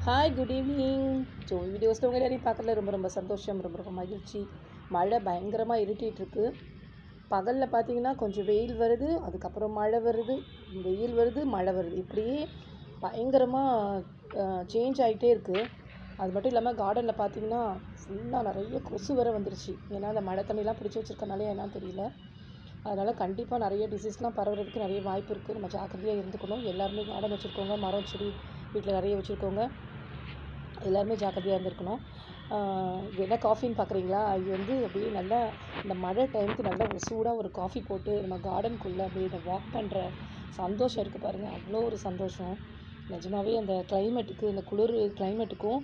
Hi good evening. So வீடியோஸில் உங்கள் எல்லாரையும் பார்க்கறதுல ரொம்ப சந்தோஷம், ரொம்ப மகிழ்ச்சி. மழை பயங்கரமாக இருட்டிகிட்ருக்கு. பகலில் பார்த்தீங்கன்னா கொஞ்சம் வெயில் வருது, அதுக்கப்புறம் மழை வருது, வெயில் வருது, மழை வருது. இப்படியே பயங்கரமாக சேஞ்ச் ஆகிட்டே இருக்குது. அது மட்டும் இல்லாமல் கார்டனில் பார்த்தீங்கன்னா ஃபுல்லாக நிறைய கொசு வர வந்துருச்சு. ஏன்னா அந்த மழை தண்ணிலாம் பிடிச்சி வச்சுருக்கனாலே என்னன்னு தெரியல. அதனால் கண்டிப்பாக நிறைய டிசீஸ்லாம் பரவுறதுக்கு நிறைய வாய்ப்பு இருக்குது. நம்ம ஜாக்கிரதையாக இருந்துக்கணும். எல்லாருமே கார்டன் வச்சுருக்கோங்க, மரம் செடி வீட்டில் நிறைய வச்சுருக்கோங்க, எல்லாருமே ஜாக்கிரதையாக இருந்திருக்கணும். இது என்ன காஃபின்னு பார்க்குறீங்களா? இது அப்படியே நல்லா இந்த மழை டைமுக்கு நல்லா ஒரு சூடாக ஒரு காஃபி போட்டு நம்ம கார்டனுக்குள்ளே அப்படியே இந்த வாக் பண்ணுற சந்தோஷம் இருக்குது பாருங்கள். அவ்வளோ ஒரு சந்தோஷம். நிஜமாகவே அந்த கிளைமேட்டுக்கு, இந்த குளிர் கிளைமேட்டுக்கும்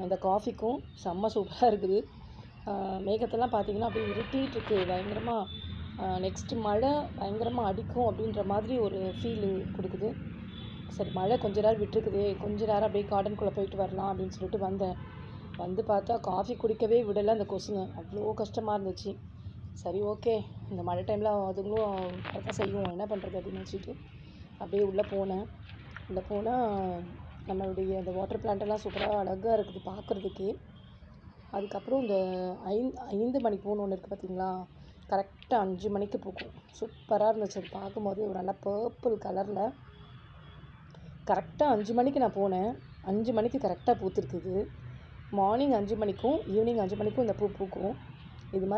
அந்த காஃபிக்கும் செம்ம சூப்பராக இருக்குது. மேகத்தெல்லாம் பார்த்திங்கன்னா அப்படியே இருட்டிகிட்ருக்கு பயங்கரமாக. நெக்ஸ்ட்டு மழை பயங்கரமாக அடிக்கும் அப்படின்ற மாதிரி ஒரு ஃபீலு கொடுக்குது. சரி, மழை கொஞ்ச நேரம் விட்டுருக்குது, கொஞ்ச நேரம் அப்படியே கார்டனுக்குள்ளே போயிட்டு வரலாம் அப்படின்னு சொல்லிட்டு வந்தேன். வந்து பார்த்தா காஃபி குடிக்கவே விடலை அந்த கொசுங்க. அவ்வளோ கஷ்டமாக இருந்துச்சு. சரி, ஓகே, இந்த மழை டைமில் அதுங்களும் அதான் செய்யும், என்ன பண்ணுறது அப்படின்னு வச்சுட்டு அப்படியே உள்ளே போனேன். உள்ளே போனால் நம்மளுடைய அந்த வாட்டர் பிளான்ட்டெல்லாம் சூப்பராக அழகாக இருக்குது பார்க்குறதுக்கே. அதுக்கப்புறம் இந்த 5 மணி பூன்னு ஒன்று இருக்குது பார்த்தீங்களா, கரெக்டாக 5 மணிக்கு பூக்கும். சூப்பராக இருந்துச்சு அது பார்க்கும்போதே. ஒரு நல்லா பர்பிள் கலரில் கரெக்டாக 5 மணிக்கு நான் போனேன். 5 மணிக்கு கரெக்டாக பூத்துருக்குது. மார்னிங் 5 மணிக்கும் ஈவினிங் 5 மணிக்கும் இந்த பூ பூக்கும். இது மாதிரி